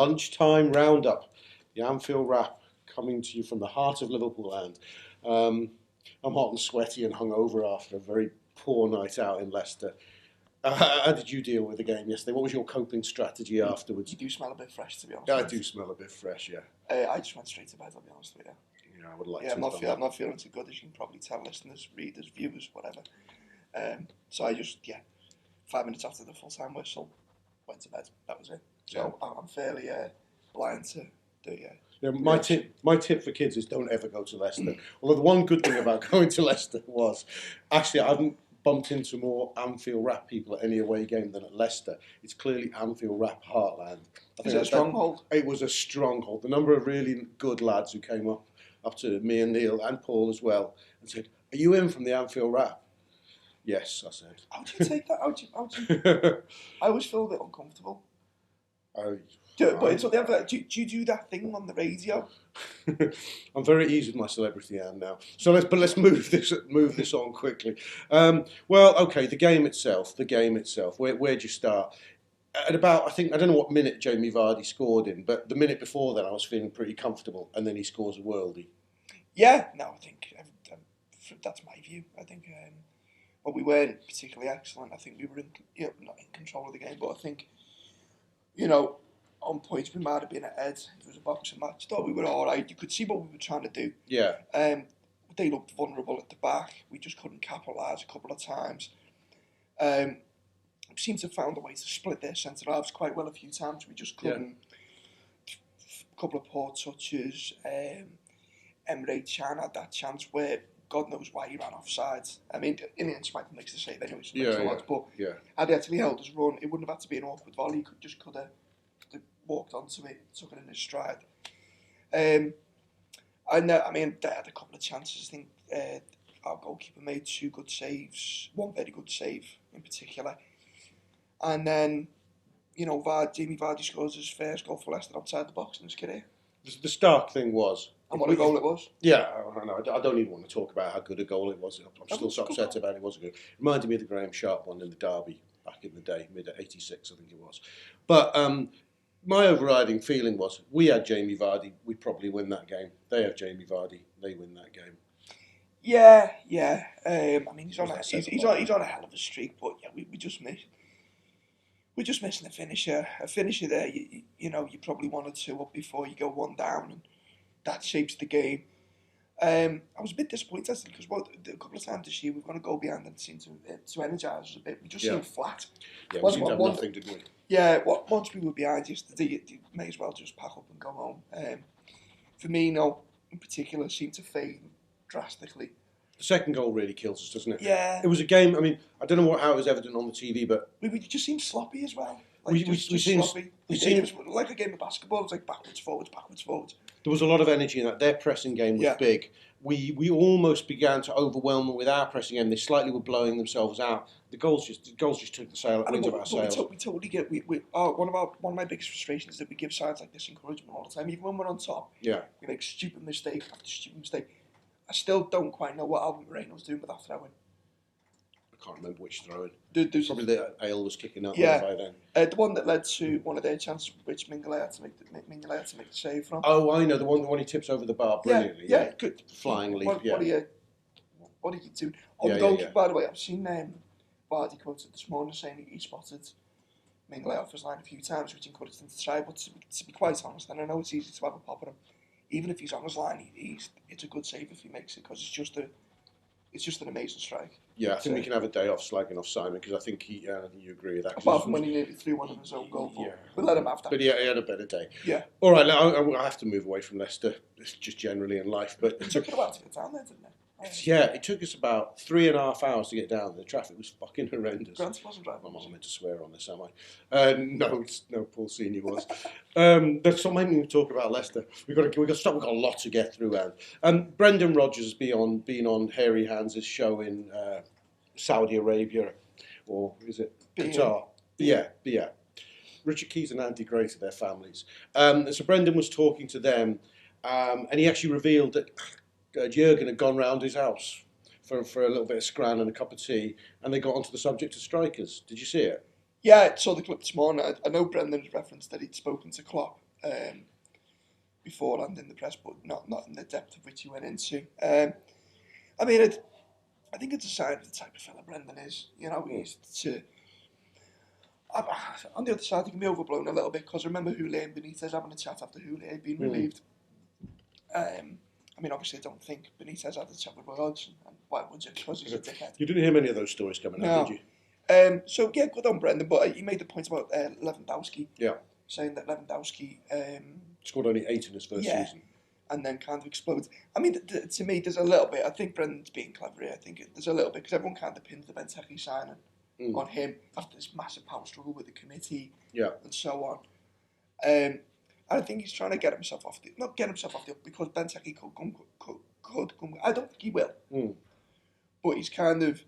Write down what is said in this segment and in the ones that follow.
lunchtime roundup, the Anfield Wrap, coming to you from the heart of Liverpool land. I'm hot and sweaty and hungover after a very poor night out in Leicester. How did you deal with the game yesterday? What was your coping strategy afterwards? You do smell a bit fresh, to be honest. Yeah, I do smell a bit fresh, yeah. I just went straight to bed, I'll be honest with you. Yeah, I would like Yeah, to. I'm not feeling too good, as you can probably tell, listeners, readers, viewers, whatever. So I just, 5 minutes after the full-time whistle, went to bed. That was it. So I'm fairly blind to the... Yeah, my tip for kids is don't ever go to Leicester. Although the one good thing about going to Leicester was, actually, I haven't bumped into more Anfield Wrap people at any away game than at Leicester. It's clearly Anfield Wrap heartland. Is it a stronghold? It was a stronghold. The number of really good lads who came up to me and Neil and Paul as well and said, "Are you in from the Anfield Wrap?" Yes, I said. How do you take that? How do you... I always feel a bit uncomfortable. But it's what they have. Do you do that thing on the radio? I'm very easy with my celebrity hand now. So let's move this on quickly. Well, okay, the game itself. Where'd you start? At about, I don't know what minute Jamie Vardy scored in, but the minute before then I was feeling pretty comfortable, and then he scores a worldie. Yeah, no, I think that's my view. I think well, we weren't particularly excellent. I think we were not in control of the game, but I think on points we might have been ahead. If it was a boxing match, thought we were all right. You could see what we were trying to do. Yeah. They looked vulnerable at the back. We just couldn't capitalise a couple of times. We seemed to have found a way to split their centre halves quite well a few times. We just couldn't. A couple of poor touches. Emre Can had that chance where God knows why he ran offside. I mean, in the end, Schmeichel makes the save anyway. So but had he actually held his run, it wouldn't have had to be an awkward volley. He could have walked onto it, took it in his stride. I mean, they had a couple of chances. I think our goalkeeper made 2 good saves, one very good save in particular. And then, Jamie Vardy scores his first goal for Leicester outside the box in his career. The stark thing was... And what a goal it was. Yeah, I don't even want to talk about how good a goal it was. I'm still so upset about it. Wasn't good. It reminded me of the Graham Sharp one in the derby back in the day, mid-86, I think it was. But my overriding feeling was, we had Jamie Vardy, we'd probably win that game. They have Jamie Vardy, they win that game. Yeah. I mean, he's on a hell of a streak, but we just missed. We're just missing a finisher. A finisher there, you probably 1 or 2 up before you go 1 down, and that shapes the game. I was a bit disappointed because a couple of times this year we've gone to go behind and seem to energise us a bit. We just seem flat. Yeah, we seem to have nothing to do. Yeah, once we were behind yesterday, you may as well just pack up and go home. Firmino, in particular, seemed to fade drastically. The second goal really kills us, doesn't it? Yeah. It was a game, I mean, I don't know how it was evident on the TV, but... We just seemed sloppy as well. We seemed sloppy. It was like a game of basketball. It was like backwards, forwards. There was a lot of energy in that. Their pressing game was big. We almost began to overwhelm them with our pressing game. They slightly were blowing themselves out. The goals just took the wind of our sails. We totally get. One of my biggest frustrations is that we give sides like this encouragement all the time, even when we're on top. Yeah. We make stupid mistake after stupid mistake. I still don't quite know what Alvin Moreno was doing with that throw-in. I can't remember which throw-in. Probably the Ale was kicking out by then. The one that led to one of their chances, which Mingele had to make the save from. Oh, I know, the one he tips over the bar brilliantly. Yeah, good. Flying leap, What are you doing? On the goalkeeper, by the way, I've seen Vardy quoted this morning saying he spotted Mingele off his line a few times, which encouraged him to try, but to be quite honest, and I know it's easy to have a pop at him, even if he's on his line, it's a good save if he makes it, because it's just an amazing strike. Yeah, I think we can have a day off slagging off Simon, because I think you agree with that. Apart from when he nearly threw one of his own goal, we'll let him have that. But yeah, he had a better day. Yeah. All right, I have to move away from Leicester, just generally in life. But it took a while to get down there, didn't it? It took us about 3.5 hours to get down. The traffic was fucking horrendous. Grant wasn't driving. I'm not meant to swear on this, am I? No, Paul Senior was. Let's not make me talk about Leicester. We've got to stop. We've got a lot to get through. Brendan Rodgers has been on Hairy Hans' show in Saudi Arabia, or is it Qatar? Yeah. Richard Keys and Andy Gray to their families. So Brendan was talking to them, and he actually revealed that Jurgen had gone round his house for a little bit of scran and a cup of tea, and they got onto the subject of strikers. Did you see it? Yeah, I saw the clip this morning. I know Brendan's referenced that he'd spoken to Klopp beforehand in the press, but not in the depth of which he went into. I mean, I think it's a sign of the type of fella Brendan is. You know, he's to. On the other side, he can be overblown a little bit because I remember Houllier and Benitez having a chat after Houllier had been relieved. I mean, obviously, I don't think Benitez had a chat with Roy Hodgson, and why would you? Because he's a dickhead. You didn't hear many of those stories coming out, did you? So yeah, good on Brendan, but he made the point about Lewandowski. Yeah. Saying that Lewandowski scored only 8 in his first season. And then kind of explodes. I mean, to me, there's a little bit. I think Brendan's being clever here. I think there's a little bit because everyone kind of pins the Benteke signing on him after this massive power struggle with the committee and so on. And I think he's trying to get himself off the because Benteke could come. I don't think he will. But he's kind of,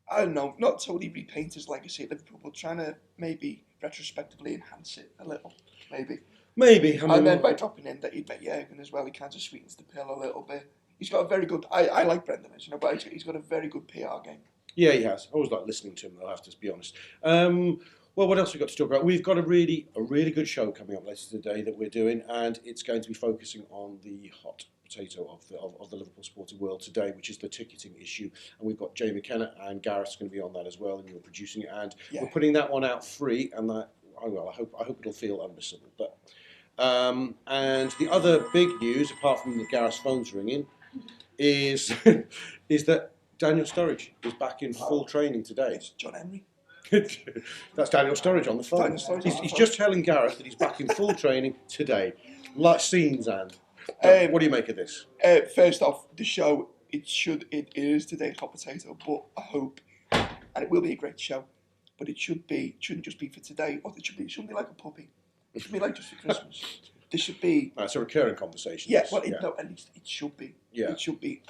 I don't know, not totally repaint his legacy at Liverpool, but trying to maybe retrospectively enhance it a little, maybe. Maybe. I mean, and then by dropping in that he'd met Jurgen as well, he kind of sweetens the pill a little bit. He's got a very good, I like Brendan, you know, but he's got a very good PR game. Yeah, he has. I always like listening to him, though, I have to be honest. Well, what else have we got to talk about? We've got a really good show coming up later today that we're doing, and it's going to be focusing on the hot potato of the Liverpool sporting world today, which is the ticketing issue. And we've got Jay McKenna and Gareth's going to be on that as well, and you're producing it. And we're putting that one out free, and that, I hope it'll feel unmissable. But and the other big news, apart from the Gareth's phone's ringing, is that Daniel Sturridge is back in full training today. It's John Henry. That's Daniel Sturridge on the phone. He's just telling Gareth that he's back in full training today. Like scenes, and what do you make of this? First off, the show it is today's hot potato, but I hope, and it will be a great show, but it shouldn't just be for today, or it shouldn't be like a puppy. It should be like just for Christmas. This should be. It's a recurring conversation. Yeah, well, no, at least it should be. Yeah, it should be.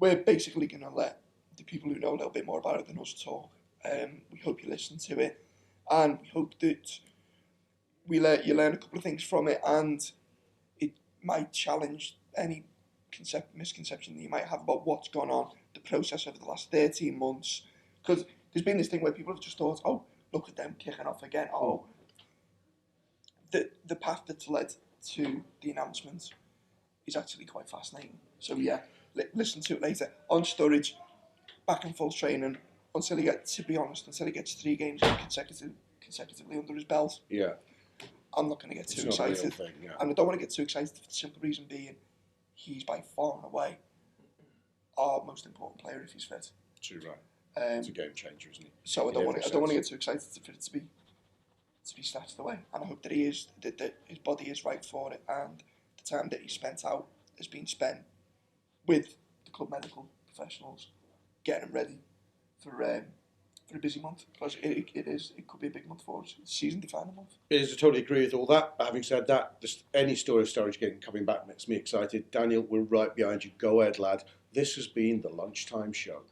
We're basically going to let the people who know a little bit more about it than us talk. We hope you listen to it, and we hope that you learn a couple of things from it, and it might challenge any misconception that you might have about what's gone on, the process over the last 13 months. Because there's been this thing where people have just thought, oh, look at them kicking off again. Oh, the path that's led to the announcement is actually quite fascinating. So yeah, listen to it later. On Sturridge, back in full training until he gets 3 games consecutively under his belt. Yeah. I'm not going to get too excited. And I don't want to get too excited for the simple reason being he's by far and away our most important player if he's fit. Too right. It's a game changer, isn't he? So I don't want to get too excited for it to be snatched away. And I hope that that his body is right for it, and the time that he spent out has been spent with the club medical professionals getting him ready for a busy month, because it could be a big month for us. It's a season-defining month. I totally agree with all that. Having said that, just any story of Sturridge coming back makes me excited. Daniel, we're right behind you. Go ahead, lad. This has been the Lunchtime Show.